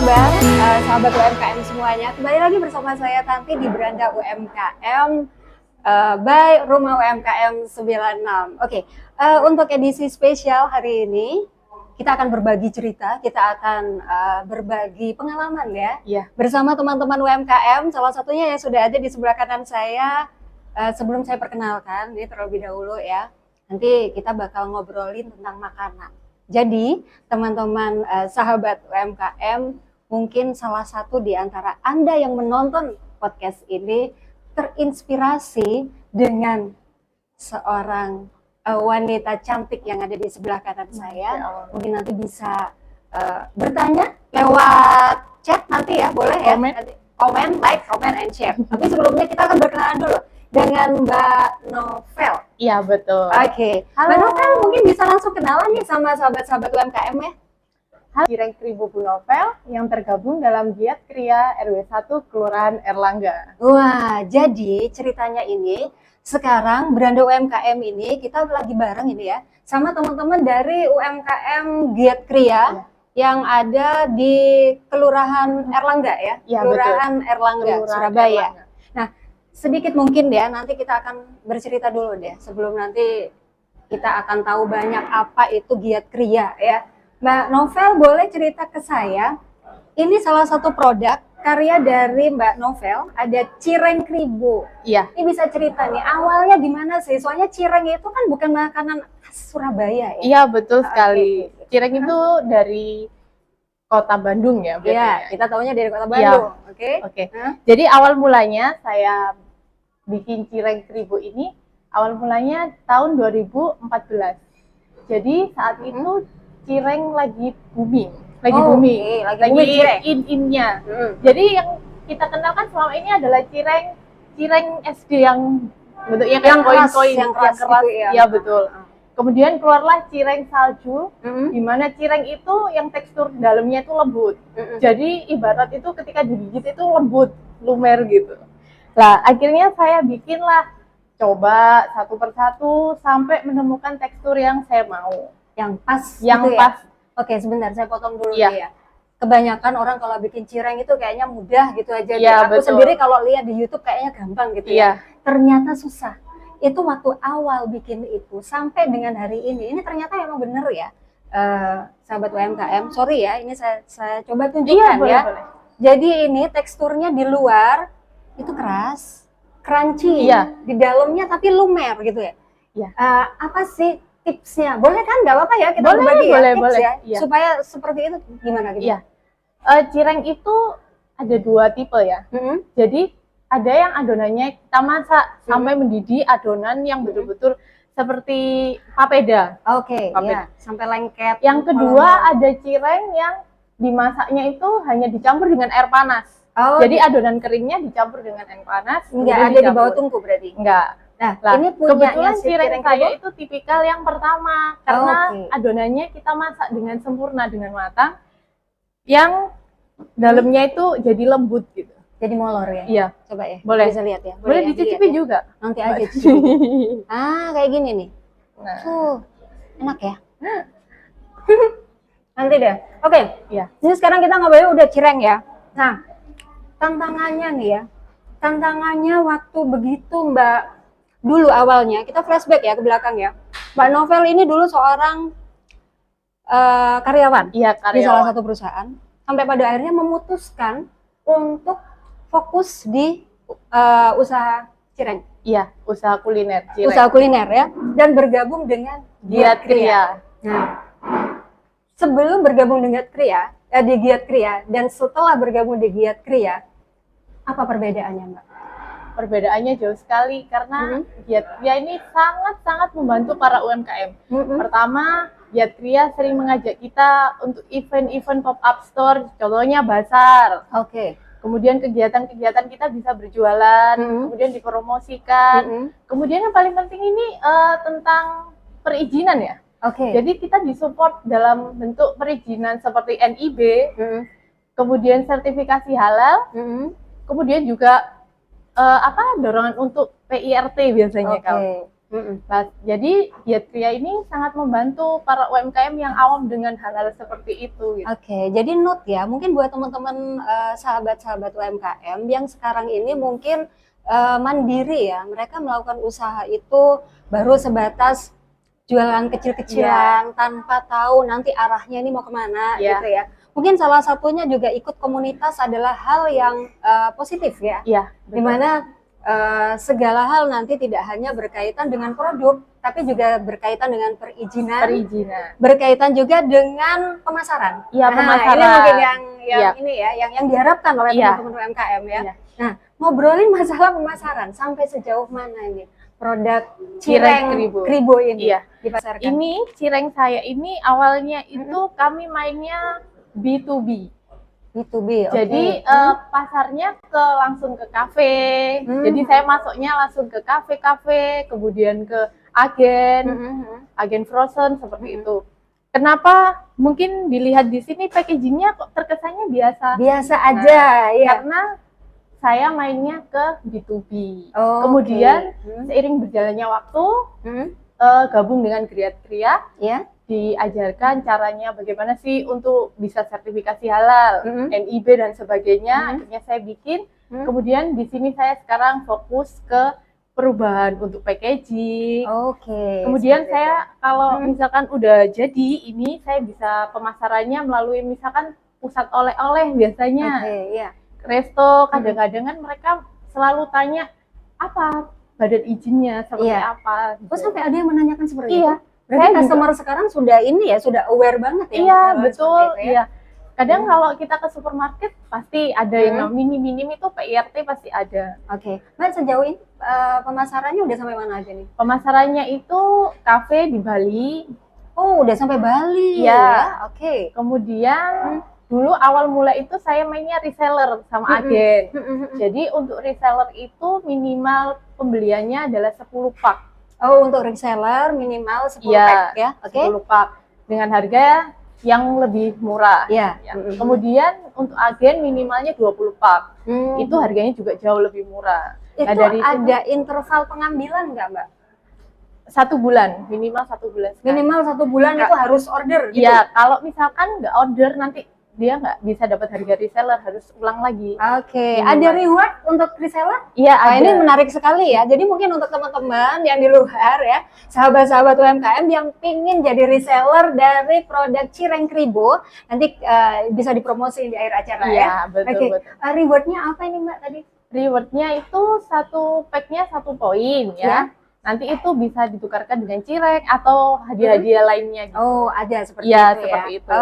kabar, sahabat UMKM semuanya? Kembali lagi bersama saya Tanti di Beranda UMKM by Rumah UMKM 96. Oke, untuk edisi spesial hari ini kita akan berbagi cerita, kita akan berbagi pengalaman ya, bersama teman-teman UMKM. Salah satunya yang sudah ada di sebelah kanan saya. Sebelum saya perkenalkan, ini terlebih dahulu ya. Nanti kita bakal ngobrolin tentang makanan. Jadi, teman-teman sahabat UMKM, mungkin salah satu di antara Anda yang menonton podcast ini terinspirasi dengan seorang wanita cantik yang ada di sebelah kanan saya. Mungkin nanti bisa bertanya lewat chat nanti ya, boleh ya? Komen, like, comment, and share. Tapi sebelumnya kita akan berkenalan dulu dengan Mbak Novel. Iya, betul. Oke. Mbak Novel mungkin bisa langsung kenalan nih sama sahabat-sahabat UMKM ya. Halo, Cireng Kribo Bu Novel yang tergabung dalam Giat Kria RW 1 Kelurahan Erlangga. Wah, jadi ceritanya ini sekarang Beranda UMKM ini kita lagi bareng ini ya sama teman-teman dari UMKM Giat Kria yang ada di Kelurahan Erlangga ya. Kelurahan Erlangga, Surabaya. Erlangga. Nah, sedikit mungkin ya, nanti kita akan bercerita dulu deh sebelum nanti kita akan tahu banyak apa itu Giat Kria ya. Mbak Novel boleh cerita ke saya, ini salah satu produk karya dari Mbak Novel, ada Cireng Kribo. Iya. Ini bisa cerita nih, awalnya gimana sih? Soalnya cireng itu kan bukan makanan khas Surabaya ya? Iya, betul sekali. Cireng itu dari Kota Bandung ya? Iya, kita tahunya dari Kota Bandung. Oke. Jadi awal mulanya saya bikin Cireng Kribo ini, awal mulanya tahun 2014. Jadi saat itu cireng lagi booming. Lagi in-innya. Jadi yang kita kenalkan selama ini adalah cireng SD yang bentuknya kayak koin-koin, yang keras. Iya, betul. Kemudian keluarlah cireng salju, di mana cireng itu yang tekstur dalamnya itu lembut. Jadi ibarat itu ketika digigit itu lembut, lumer gitu. Lah akhirnya saya bikinlah, coba satu persatu sampai menemukan tekstur yang saya mau, yang pas. Oke, sebentar saya potong dulu ya. Kebanyakan orang kalau bikin cireng itu kayaknya mudah gitu aja. Aku sendiri kalau lihat di YouTube kayaknya gampang gitu ya. Ternyata susah. Itu waktu awal bikin itu sampai dengan hari ini ternyata emang bener ya, sahabat UMKM. Sorry ya, ini saya coba tunjukkan ya. Boleh. Jadi ini teksturnya di luar itu keras, crunchy, di dalamnya tapi lumer gitu ya. Apa sih tipsnya? Boleh kan? Gak apa-apa ya kita berbagi tips ya, supaya seperti itu gimana gitu? Cireng itu ada dua tipe ya. Jadi ada yang adonannya kita masak sampai mendidih adonan yang betul-betul seperti papeda. Sampai lengket. Yang kedua ada cireng yang dimasaknya itu hanya dicampur dengan air panas. Jadi adonan keringnya dicampur dengan air panas. Enggak ada di bawah tungku berarti? Enggak. Nah, ini kebetulan cireng saya itu tipikal yang pertama karena adonannya kita masak dengan sempurna, dengan matang, yang dalamnya itu jadi lembut gitu. Jadi molor ya? Iya. Coba ya. Boleh. Bisa lihat ya. Boleh dicicipi juga. Nanti aja cicipi. Kayak gini nih. Enak ya. Nanti deh. Oke. Jadi sekarang kita ngobrolin udah cireng ya. Nah, tantangannya nih ya. Tantangannya waktu begitu Mbak, dulu awalnya kita flashback ya ke belakang ya. Mbak Novel ini dulu seorang karyawan. Iya, karyawan. Di salah satu perusahaan. Sampai pada akhirnya memutuskan untuk fokus di usaha cireng. Iya, usaha kuliner cireng. Usaha kuliner ya, dan bergabung dengan Giat Kria. Nah, sebelum bergabung dengan di Giat Kria dan setelah bergabung di Giat Kria, apa perbedaannya Mbak? Perbedaannya jauh sekali karena Giat Kria ini sangat-sangat membantu para UMKM. Pertama, Giat Kria sering mengajak kita untuk event-event pop-up store, contohnya bazar. Kemudian kegiatan-kegiatan kita bisa berjualan, kemudian dipromosikan. Kemudian yang paling penting ini tentang perizinan ya. Jadi kita disupport dalam bentuk perizinan seperti NIB, kemudian sertifikasi halal, kemudian juga dorongan untuk PIRT biasanya. Nah, jadi Giat Kria ini sangat membantu para UMKM yang awam dengan hal-hal seperti itu. Gitu. Oke, jadi note ya, mungkin buat teman-teman sahabat-sahabat UMKM yang sekarang ini mungkin mandiri ya, mereka melakukan usaha itu baru sebatas jualan kecil-kecilan tanpa tahu nanti arahnya ini mau kemana gitu ya. Mungkin salah satunya juga ikut komunitas adalah hal yang positif ya, dimana segala hal nanti tidak hanya berkaitan dengan produk, tapi juga berkaitan dengan perizinan. Berkaitan juga dengan pemasaran. Pemasaran. Ini mungkin yang ini ya, yang diharapkan oleh teman-teman UMKM ya. Nah, ngobrolin masalah pemasaran sampai sejauh mana ini produk cireng kribo ini dipasarkan? Ini cireng saya ini awalnya itu kami mainnya B2B. Jadi pasarnya langsung ke kafe. Jadi saya masuknya langsung ke kafe-kafe, kemudian ke agen frozen seperti itu. Kenapa? Mungkin dilihat di sini packagingnya kok terkesannya biasa aja ya. Karena saya mainnya ke B2B. Kemudian seiring berjalannya waktu gabung dengan Giat Kria. Diajarkan caranya bagaimana sih untuk bisa sertifikasi halal, NIB dan sebagainya. Akhirnya saya bikin. Kemudian di sini saya sekarang fokus ke perubahan untuk packaging. Kemudian saya kalau misalkan udah jadi ini, saya bisa pemasarannya melalui misalkan pusat oleh-oleh biasanya. Resto kadang-kadang kan mereka selalu tanya apa badan izinnya seperti apa. Sampai ada yang menanyakan seperti itu. Berarti customer sekarang sudah ini ya, sudah aware banget ya. Iya, betul. Iya. Kadang kalau kita ke supermarket pasti ada yang minim itu PIRT pasti ada. Mbak, sejauh ini pemasarannya udah sampai mana aja nih? Pemasarannya itu kafe di Bali. Udah sampai Bali. Kemudian dulu awal mula itu saya mainnya reseller sama agen. Jadi untuk reseller itu minimal pembeliannya adalah 10 pak. Untuk reseller minimal 10 pak ya. 10 pak dengan harga yang lebih murah. Kemudian untuk agen minimalnya 20 pak. Itu harganya juga jauh lebih murah. Itu ada interval pengambilan nggak, Mbak? 1 bulan, minimal 1 bulan. Minimal 1 bulan itu harus order gitu? Iya, kalau misalkan nggak order nanti dia nggak bisa dapat harga reseller, harus ulang lagi. Ada reward untuk reseller? Iya, ada. Ini menarik sekali ya. Jadi mungkin untuk teman-teman yang di luar ya, sahabat-sahabat UMKM yang pingin jadi reseller dari produk cireng kribo, nanti bisa dipromosi di akhir acara ya. Betul. Rewardnya apa ini, Mbak, tadi? Rewardnya itu satu packnya 1 poin ya. Nanti itu bisa ditukarkan dengan cireng atau hadiah-hadiah lainnya. Ada seperti itu seperti itu.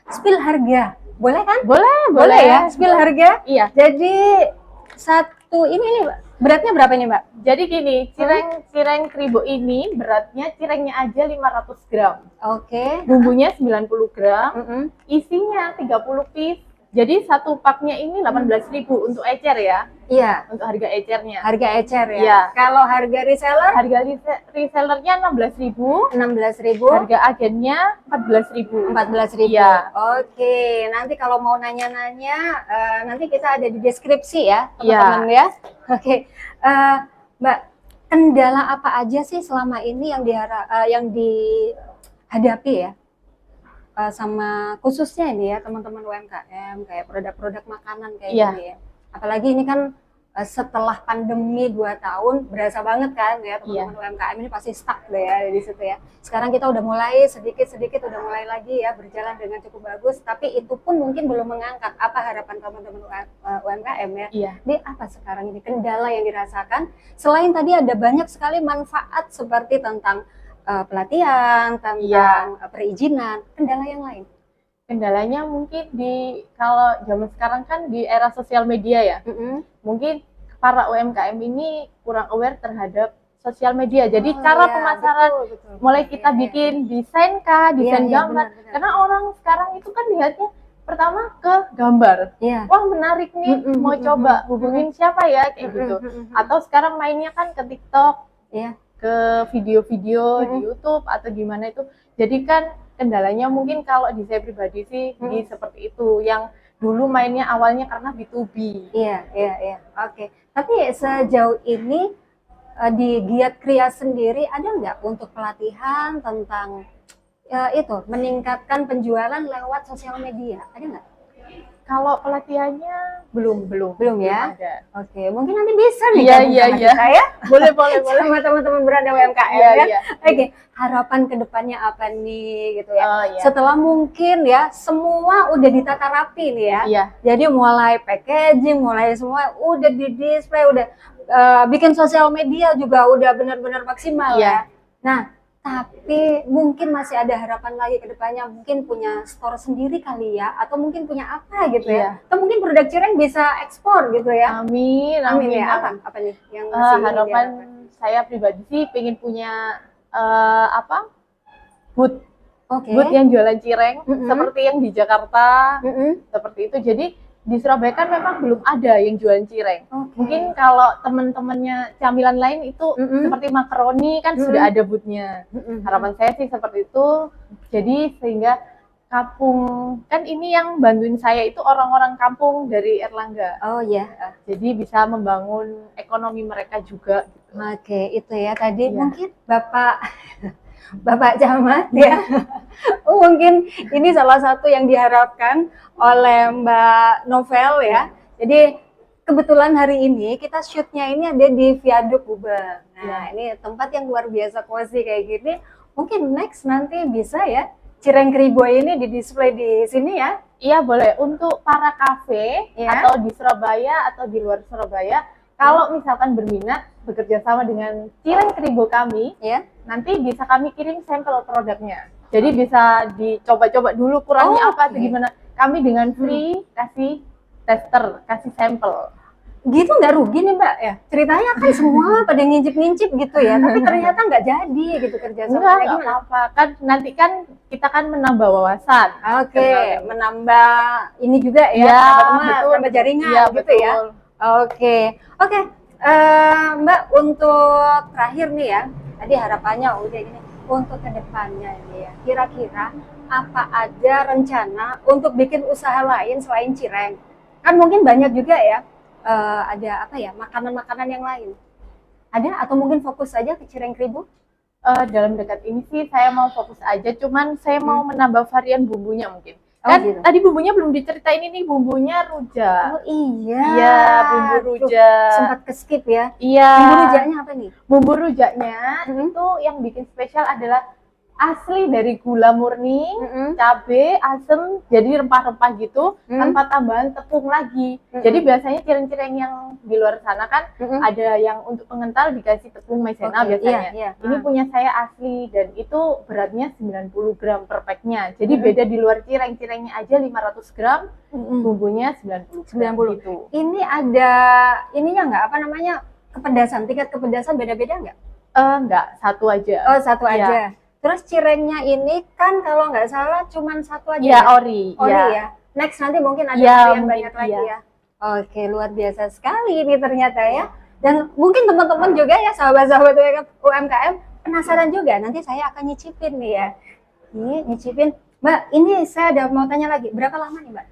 Spill harga, boleh kan? Boleh ya. Spill harga. Iya. Jadi satu ini beratnya berapa ini, Mbak? Jadi gini, cireng kribo ini beratnya cirengnya aja 500 gram. Bumbunya 90 gram. Isinya 30 piece. Jadi 1 paknya ini 18.000 untuk ecer ya. Untuk harga ecernya. Harga ecer ya. Kalau harga reseller? Harga resellernya 16.000. 16.000. Harga agennya 14.000. 14.000. Nanti kalau mau nanya-nanya, nanti kita ada di deskripsi ya, teman-teman ya. Mbak, kendala apa aja sih selama ini yang dihadapi ya? Sama khususnya ini ya teman-teman UMKM kayak produk-produk makanan kayak gini ya. Apalagi ini kan setelah pandemi 2 tahun berasa banget kan ya teman-teman UMKM ini pasti stuck deh ya di situ ya. Sekarang kita udah mulai sedikit-sedikit udah mulai lagi ya berjalan dengan cukup bagus, tapi itu pun mungkin belum mengangkat. Apa harapan teman-teman UMKM ya? Ini apa sekarang ini kendala yang dirasakan? Selain tadi ada banyak sekali manfaat seperti tentang pelatihan, tentang perizinan, kendala yang lain? Kendalanya mungkin kalau zaman sekarang kan di era sosial media ya, mungkin para UMKM ini kurang aware terhadap sosial media. Jadi cara pemasaran, mulai kita bikin desain gambar, karena orang sekarang itu kan lihatnya pertama ke gambar, wah menarik nih, mau coba hubungin siapa ya kayak gitu. Atau sekarang mainnya kan ke TikTok, ke video-video di YouTube atau gimana itu. Jadi kan kendalanya mungkin kalau di saya pribadi sih di seperti itu, yang dulu mainnya awalnya karena B2B. Tapi sejauh ini di Giat Kria sendiri ada nggak untuk pelatihan tentang itu meningkatkan penjualan lewat sosial media? Ada nggak? Kalau pelatihannya belum Ya. ada. Oke, mungkin nanti bisa nih Iya, gabung iya, sama iya. kita ya. Boleh, boleh. Sama teman-teman beranda UMKM Iya, ya. iya. Oke, harapan kedepannya apa nih gitu ya? Oh, iya. Setelah mungkin ya semua udah ditata rapi nih ya. Iya. Jadi mulai packaging, mulai semua udah di display, udah bikin sosial media juga udah benar-benar maksimal Iya. ya. Nah, tapi mungkin masih ada harapan lagi ke depannya, mungkin punya store sendiri kali ya, atau mungkin punya apa gitu Iya. ya. Atau mungkin produk cireng bisa ekspor gitu ya. Amin, Amin amin. ya. Apa nih yang masih ingin Harapan diharapkan? saya pribadi sih pengen punya booth Oke. booth yang jualan cireng Mm-mm. seperti yang di Jakarta, Mm-mm. seperti itu. Jadi di Surabaya kan memang belum ada yang jualan cireng. Oke. Mungkin kalau teman-temannya camilan lain itu Mm-mm. seperti makaroni kan Mm-mm. sudah ada boothnya. Mm-mm. Harapan saya sih seperti itu. Jadi sehingga kampung, kan ini yang bantuin saya itu orang-orang kampung dari Erlangga. Oh ya. Jadi bisa membangun ekonomi mereka juga. Oke, itu ya tadi Iya. mungkin Bapak Camat ya. Mungkin ini salah satu yang diharapkan oleh Mbak Novel ya. Jadi kebetulan hari ini kita shootnya ini ada di Viaduk Gubeng. Nah, ini tempat yang luar biasa cozy kayak gini. Mungkin next nanti bisa ya cireng keribo ini di display di sini ya. Iya boleh, untuk para kafe Ya. atau di Surabaya atau di luar Surabaya, kalau misalkan berminat bekerja sama dengan cireng keribo kami, Ya. nanti bisa kami kirim sampel produknya. Jadi bisa dicoba-coba dulu kurangnya Oh, apa atau oke. gimana. Kami dengan free kasih tester, kasih sampel. Gitu nggak rugi nih Mbak ya? Ceritanya kan semua pada ngincip-ngincip gitu ya, tapi ternyata nggak jadi gitu kerja sama. Enggak Kayak gimana? apa-apa. Kan nanti kan kita kan menambah wawasan. Oke, Betul. menambah ini juga ya, Iya, teman-teman, betul. nambah jaringan Iya, gitu ya. betul. Oke, oke. Mbak, untuk terakhir nih ya, tadi harapannya udah gini, untuk kedepannya ini ya, kira-kira apa aja rencana untuk bikin usaha lain selain cireng? Kan mungkin banyak juga ya, ada apa ya, makanan-makanan yang lain. Ada atau mungkin fokus saja ke cireng keribu? Dalam dekat ini sih saya mau fokus aja, cuman saya mau menambah varian bumbunya mungkin. Oh, Kan gitu. tadi bumbunya belum diceritain, ini bumbunya rujak. Oh iya. Iya, bumbu Tuh, rujak. sempat ke-skip ya. Iya. Bumbu rujaknya apa nih? Bumbu rujaknya Mhm. itu yang bikin spesial adalah asli dari gula murni, Mm-mm. cabe, asem, jadi rempah-rempah gitu, Mm. tanpa tambahan tepung lagi. Mm-mm. Jadi biasanya cireng-cireng yang di luar sana kan Mm-mm. ada yang untuk pengental dikasih tepung maizena Oke, biasanya. iya, iya. Ini punya saya asli dan itu beratnya 90 gram per packnya. Jadi Mm-mm. beda di luar cireng-cirengnya aja 500 gram, Mm-mm. bumbunya 90 gram 90. gitu. Ini ada ininya nggak, apa namanya, kepedasan, tingkat kepedasan beda-beda nggak? Enggak, satu aja. Oh, satu Iya. aja. Terus cirengnya ini kan kalau nggak salah cuman satu aja Iya, ya? ori. Ori Iya. ya. Next nanti mungkin ada Iya, varian mungkin, banyak lagi iya. ya. Oke, luar biasa sekali ini ternyata ya. Dan mungkin teman-teman juga ya, sahabat-sahabat UMKM penasaran juga. Nanti saya akan nyicipin nih ya. Ini nyicipin. Mbak, ini saya ada mau tanya lagi. Berapa lama nih Mbak?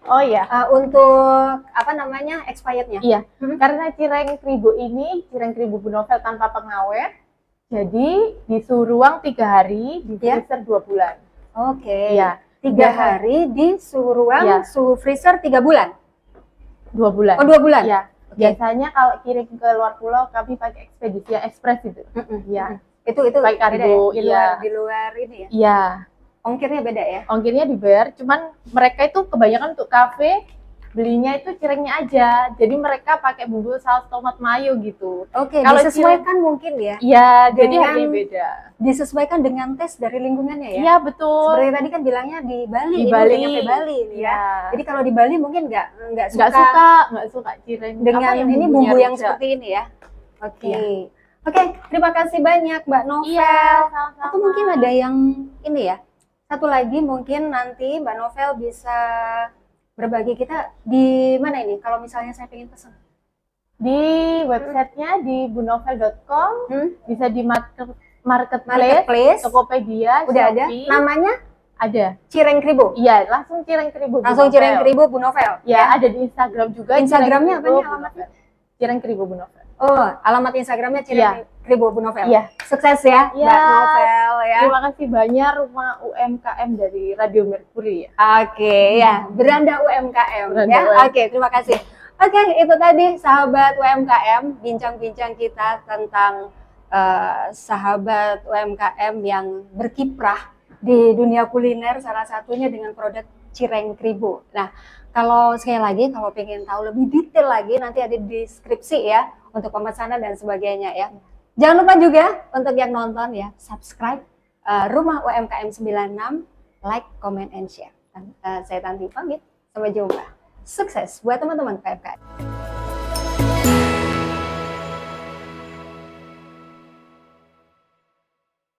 Oh iya. Untuk apa namanya expirednya? Iya, Hmm. karena cireng keribu ini, cireng keribu Bu Novel tanpa pengawet, jadi di suhu ruang 3 hari, di Iya. freezer 2 bulan. Oke. Iya, 3 hari di suhu ruang, Iya. suhu freezer 3 bulan. 2 bulan. Oh, 2 bulan. Iya. Oke. Biasanya kalau kirim ke luar pulau, kami pakai ekspedisi yang ekspres itu. Mm-mm. Iya. Itu Pakai beda kargo, ya? Di iya. luar, di luar ini ya. Iya, Ongkirnya beda ya. ongkirnya dibayar, cuman mereka itu kebanyakan untuk kafe, belinya itu cirengnya aja. Jadi mereka pakai bumbu saus tomat mayo gitu. Oke, Kalau disesuaikan mungkin ya. Iya, jadi Dengan- harganya beda. Disesuaikan dengan tes dari lingkungannya ya. Iya, betul. Seperti tadi kan bilangnya di Bali, Di ini Bali. udah nyampe Bali ini ya. Iya. Jadi kalau di Bali mungkin nggak nggak suka cireng dengan apa yang ini bumbunya bumbu yang rujak. seperti ini ya. Oke. Iya. Oke, terima kasih banyak Mbak Novel. Iya, sama-sama. Atau mungkin ada yang ini ya. Satu lagi mungkin nanti Mbak Novel bisa berbagi kita di mana ini kalau misalnya saya pengen pesan. Di websitenya di bunovel.com, bisa di marketplace, Marketplace Tokopedia, udah ada. Shopee, Namanya ada. Cireng Keribu. Iya, langsung cireng keribu. Bu Langsung Cireng Novel. Keribu Bu Novel. Ya, ada di Instagram juga. Instagramnya Cireng Keribu apanya Bu alamatnya? Novel. Cireng keribu Bu Novel. Oh, alamat Instagramnya Cireng Kribo Bu Novel. Iya. Sukses ya, Iya. Mbak Novel ya. Terima kasih banyak Rumah UMKM dari Radio Mercury ya. Oke, ya, Beranda UMKM Beranda ya. UMKM. Oke, terima kasih. Oke, itu tadi sahabat UMKM, bincang-bincang kita tentang sahabat UMKM yang berkiprah di dunia kuliner, salah satunya dengan produk Cireng Kribo. Nah, kalau sekali lagi, kalau pengen tahu lebih detail lagi, nanti ada di deskripsi ya, untuk pemesanan dan sebagainya ya. Jangan lupa juga untuk yang nonton ya, subscribe Rumah UMKM 96, like, comment, and share. Saya Tanti pamit, sampai jumpa. Sukses buat teman-teman UMKM.